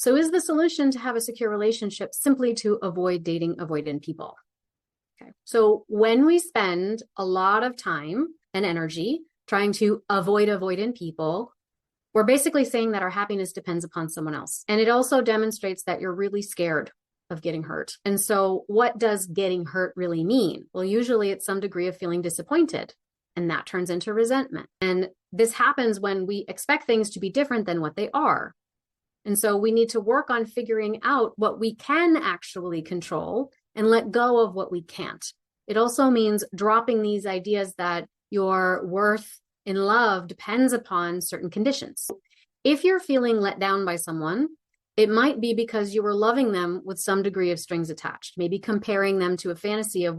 So is the solution to have a secure relationship simply to avoid dating avoidant people? Okay. So when we spend a lot of time and energy trying to avoid avoidant people, we're basically saying that our happiness depends upon someone else. And it also demonstrates that you're really scared of getting hurt. And so what does getting hurt really mean? Well, usually it's some degree of feeling disappointed, and that turns into resentment. And this happens when we expect things to be different than what they are. And so we need to work on figuring out what we can actually control and let go of what we can't. It also means dropping these ideas that your worth in love depends upon certain conditions. If you're feeling let down by someone, it might be because you were loving them with some degree of strings attached, maybe comparing them to a fantasy of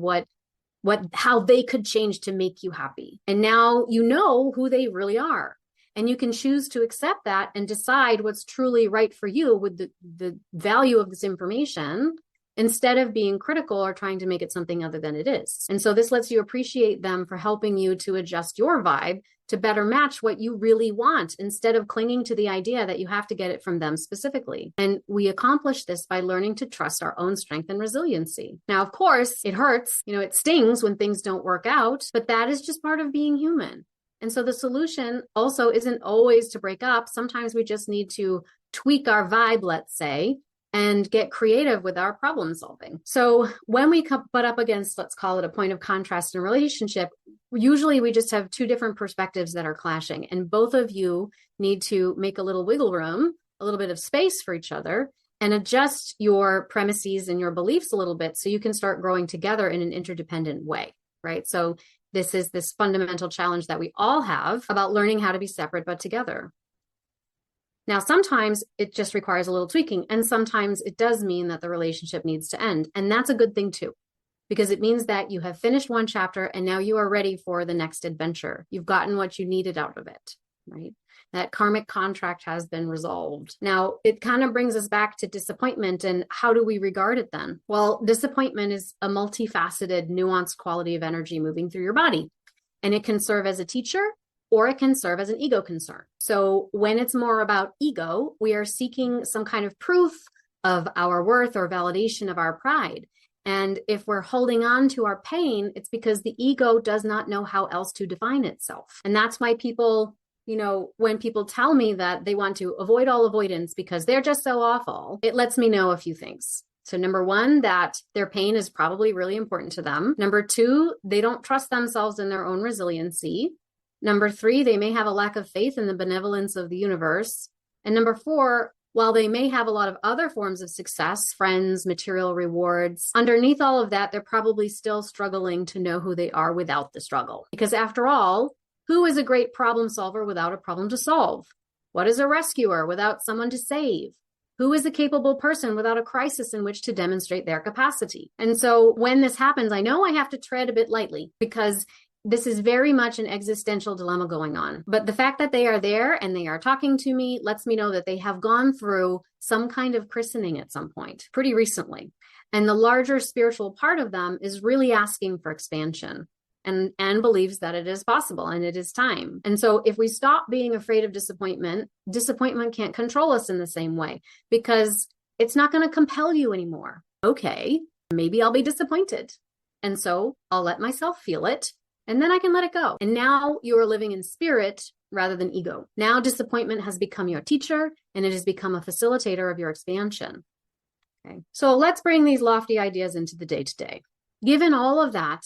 how they could change to make you happy. And now you know who they really are. And you can choose to accept that and decide what's truly right for you with the value of this information, instead of being critical or trying to make it something other than it is. And so this lets you appreciate them for helping you to adjust your vibe to better match what you really want, instead of clinging to the idea that you have to get it from them specifically. And we accomplish this by learning to trust our own strength and resiliency. Now, of course, it hurts, it stings when things don't work out, but that is just part of being human. And so the solution also isn't always to break up. Sometimes we just need to tweak our vibe, let's say, and get creative with our problem solving. So when we butt up against, let's call it a point of contrast in a relationship, usually we just have two different perspectives that are clashing. And both of you need to make a little wiggle room, a little bit of space for each other, and adjust your premises and your beliefs a little bit so you can start growing together in an interdependent way, right? So this is this fundamental challenge that we all have about learning how to be separate but together. Now, sometimes it just requires a little tweaking, and sometimes it does mean that the relationship needs to end. And that's a good thing too, because it means that you have finished one chapter and now you are ready for the next adventure. You've gotten what you needed out of it, right? That karmic contract has been resolved. Now, it kind of brings us back to disappointment, and how do we regard it then? Well, disappointment is a multifaceted, nuanced quality of energy moving through your body, and it can serve as a teacher, or it can serve as an ego concern. So when it's more about ego, we are seeking some kind of proof of our worth or validation of our pride. And if we're holding on to our pain, it's because the ego does not know how else to define itself. And that's why people, when people tell me that they want to avoid all avoidants because they're just so awful, it lets me know a few things. So number one, that their pain is probably really important to them. Number two, they don't trust themselves in their own resiliency. Number three, they may have a lack of faith in the benevolence of the universe. And number four, while they may have a lot of other forms of success, friends, material rewards, underneath all of that, they're probably still struggling to know who they are without the struggle. Because after all, who is a great problem solver without a problem to solve? What is a rescuer without someone to save? Who is a capable person without a crisis in which to demonstrate their capacity? And so when this happens, I know I have to tread a bit lightly, because this is very much an existential dilemma going on. But the fact that they are there and they are talking to me lets me know that they have gone through some kind of christening at some point pretty recently. And the larger spiritual part of them is really asking for expansion and believes that it is possible and it is time. And so if we stop being afraid of disappointment can't control us in the same way, because it's not going to compel you anymore. Okay, maybe I'll be disappointed. And so I'll let myself feel it. And then I can let it go. And now you are living in spirit rather than ego. Now disappointment has become your teacher, and it has become a facilitator of your expansion. Okay. So let's bring these lofty ideas into the day-to-day. Given all of that,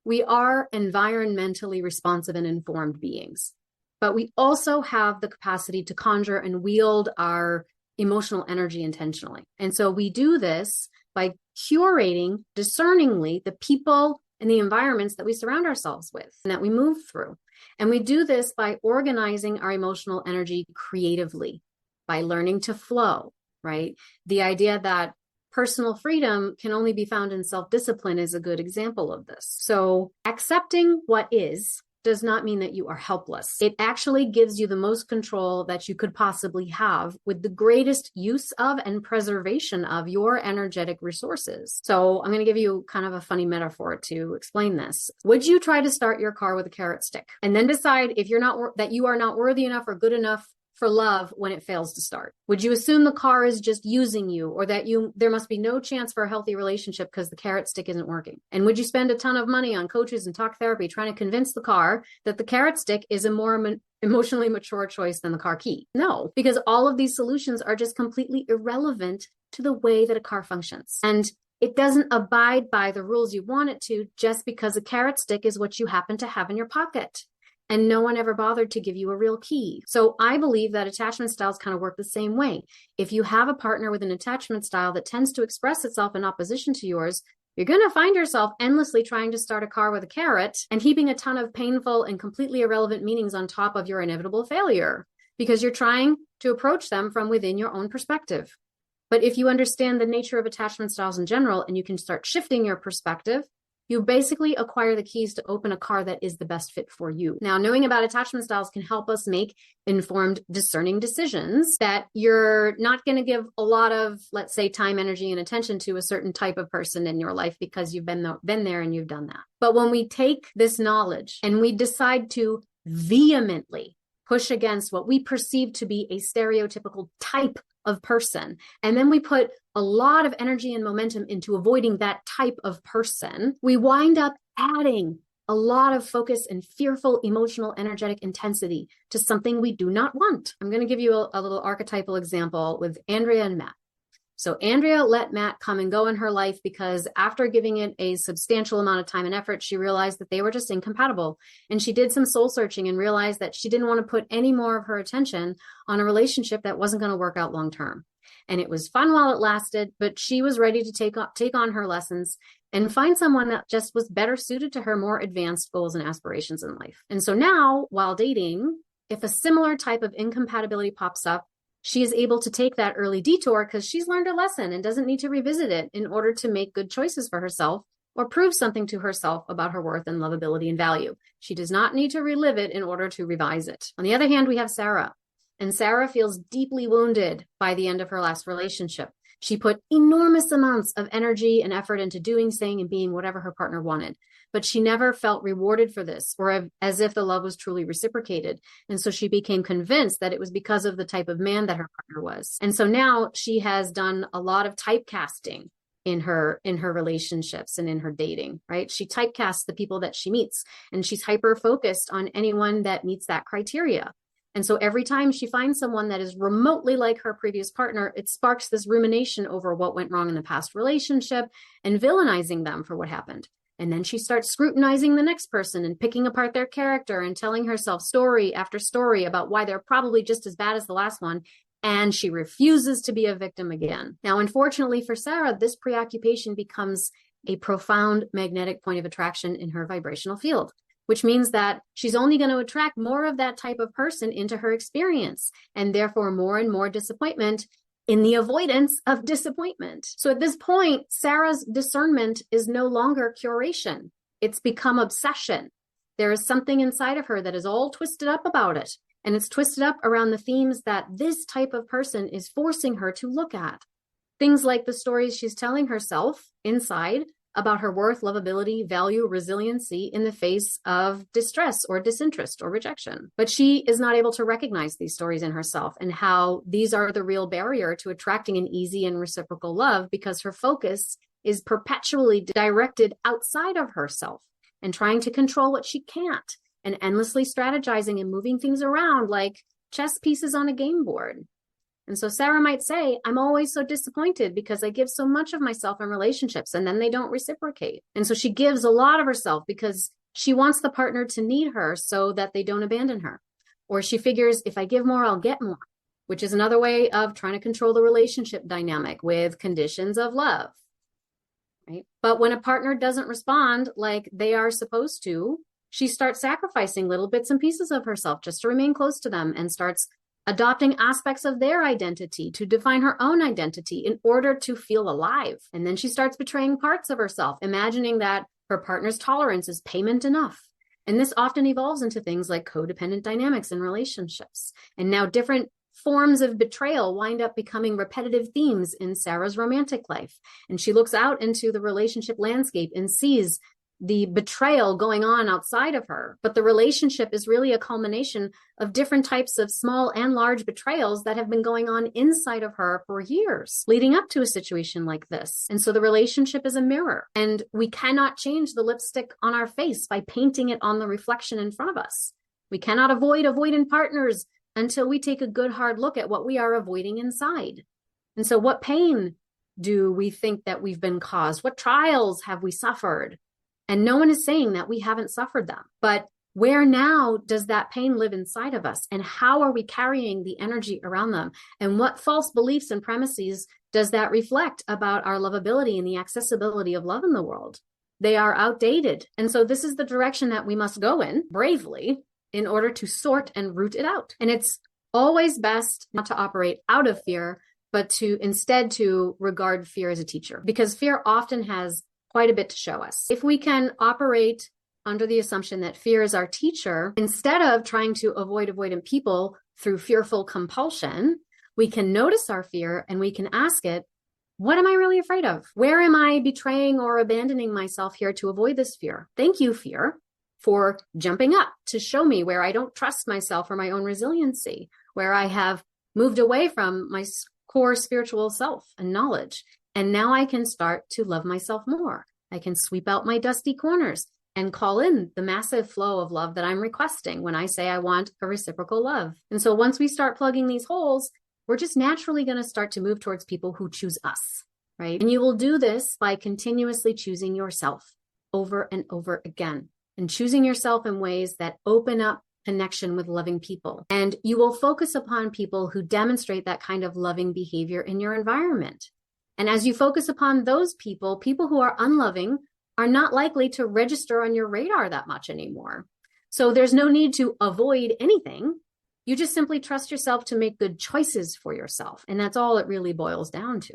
we are environmentally responsive and informed beings, but we also have the capacity to conjure and wield our emotional energy intentionally. And so we do this by curating discerningly the people and the environments that we surround ourselves with and that we move through. And we do this by organizing our emotional energy creatively, by learning to flow, right? The idea that personal freedom can only be found in self-discipline is a good example of this. So accepting what is does not mean that you are helpless. It actually gives you the most control that you could possibly have with the greatest use of and preservation of your energetic resources. So I'm going to give you kind of a funny metaphor to explain this. Would you try to start your car with a carrot stick and then decide if that you are not worthy enough or good enough for love when it fails to start? Would you assume the car is just using you, or that there must be no chance for a healthy relationship because the carrot stick isn't working? And would you spend a ton of money on coaches and talk therapy trying to convince the car that the carrot stick is a more emotionally mature choice than the car key? No, because all of these solutions are just completely irrelevant to the way that a car functions. And it doesn't abide by the rules you want it to just because a carrot stick is what you happen to have in your pocket. And no one ever bothered to give you a real key. So I believe that attachment styles kind of work the same way. If you have a partner with an attachment style that tends to express itself in opposition to yours, you're going to find yourself endlessly trying to start a car with a carrot and heaping a ton of painful and completely irrelevant meanings on top of your inevitable failure, because you're trying to approach them from within your own perspective. But if you understand the nature of attachment styles in general, and you can start shifting your perspective, you basically acquire the keys to open a car that is the best fit for you. Now, knowing about attachment styles can help us make informed, discerning decisions that you're not going to give a lot of, let's say, time, energy, and attention to a certain type of person in your life because you've been there and you've done that. But when we take this knowledge and we decide to vehemently push against what we perceive to be a stereotypical type of person, and then we put a lot of energy and momentum into avoiding that type of person, we wind up adding a lot of focus and fearful, emotional, energetic intensity to something we do not want. I'm going to give you a little archetypal example with Andrea and Matt. So Andrea let Matt come and go in her life because after giving it a substantial amount of time and effort, she realized that they were just incompatible. And she did some soul searching and realized that she didn't want to put any more of her attention on a relationship that wasn't going to work out long term. And it was fun while it lasted, but she was ready to take on her lessons and find someone that just was better suited to her more advanced goals and aspirations in life. And so now, while dating, if a similar type of incompatibility pops up, she is able to take that early detour because she's learned a lesson and doesn't need to revisit it in order to make good choices for herself or prove something to herself about her worth and lovability and value. She does not need to relive it in order to revise it. On the other hand, we have Sarah. And Sarah feels deeply wounded by the end of her last relationship. She put enormous amounts of energy and effort into doing, saying, and being whatever her partner wanted. But she never felt rewarded for this, or as if the love was truly reciprocated. And so she became convinced that it was because of the type of man that her partner was. And so now she has done a lot of typecasting in her relationships and in her dating, right? She typecasts the people that she meets, and she's hyper focused on anyone that meets that criteria. And so every time she finds someone that is remotely like her previous partner, it sparks this rumination over what went wrong in the past relationship and villainizing them for what happened. And then she starts scrutinizing the next person and picking apart their character and telling herself story after story about why they're probably just as bad as the last one. And she refuses to be a victim again. Now, unfortunately for Sarah, this preoccupation becomes a profound magnetic point of attraction in her vibrational field, which means that she's only going to attract more of that type of person into her experience, and therefore more and more disappointment in the avoidance of disappointment. So at this point, Sarah's discernment is no longer curation. It's become obsession. There is something inside of her that is all twisted up about it, and it's twisted up around the themes that this type of person is forcing her to look at. Things like the stories she's telling herself inside about her worth, lovability, value, resiliency in the face of distress or disinterest or rejection. But she is not able to recognize these stories in herself and how these are the real barrier to attracting an easy and reciprocal love, because her focus is perpetually directed outside of herself and trying to control what she can't and endlessly strategizing and moving things around like chess pieces on a game board. And so Sarah might say, I'm always so disappointed because I give so much of myself in relationships and then they don't reciprocate. And so she gives a lot of herself because she wants the partner to need her so that they don't abandon her. Or she figures if I give more, I'll get more, which is another way of trying to control the relationship dynamic with conditions of love. Right? But when a partner doesn't respond like they are supposed to, she starts sacrificing little bits and pieces of herself just to remain close to them and starts adopting aspects of their identity to define her own identity in order to feel alive. And then she starts betraying parts of herself, imagining that her partner's tolerance is payment enough. And this often evolves into things like codependent dynamics in relationships. And now different forms of betrayal wind up becoming repetitive themes in Sarah's romantic life. And she looks out into the relationship landscape and sees the betrayal going on outside of her, but the relationship is really a culmination of different types of small and large betrayals that have been going on inside of her for years, leading up to a situation like this. And so the relationship is a mirror, and we cannot change the lipstick on our face by painting it on the reflection in front of us. We cannot avoid avoidant partners until we take a good hard look at what we are avoiding inside. And so what pain do we think that we've been caused? What trials have we suffered? And no one is saying that we haven't suffered them, but where now does that pain live inside of us? And how are we carrying the energy around them? And what false beliefs and premises does that reflect about our lovability and the accessibility of love in the world? They are outdated. And so this is the direction that we must go in bravely in order to sort and root it out. And it's always best not to operate out of fear, but to instead to regard fear as a teacher, because fear often has quite a bit to show us. If we can operate under the assumption that fear is our teacher, instead of trying to avoid avoidant people through fearful compulsion, we can notice our fear and we can ask it, what am I really afraid of? Where am I betraying or abandoning myself here to avoid this fear? Thank you, fear, for jumping up to show me where I don't trust myself or my own resiliency, where I have moved away from my core spiritual self and knowledge. And now I can start to love myself more. I can sweep out my dusty corners and call in the massive flow of love that I'm requesting when I say I want a reciprocal love. And so once we start plugging these holes, we're just naturally going to start to move towards people who choose us, right? And you will do this by continuously choosing yourself over and over again, and choosing yourself in ways that open up connection with loving people. And you will focus upon people who demonstrate that kind of loving behavior in your environment. And as you focus upon those people, people who are unloving are not likely to register on your radar that much anymore. So there's no need to avoid anything. You just simply trust yourself to make good choices for yourself. And that's all it really boils down to.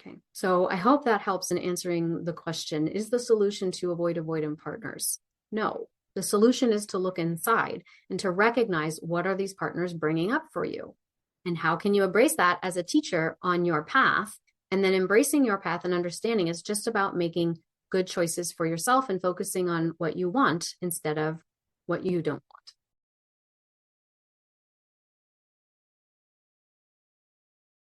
Okay, so I hope that helps in answering the question, is the solution to avoid avoidant partners? No, the solution is to look inside and to recognize what are these partners bringing up for you? And how can you embrace that as a teacher on your path? And then embracing your path and understanding is just about making good choices for yourself and focusing on what you want instead of what you don't want.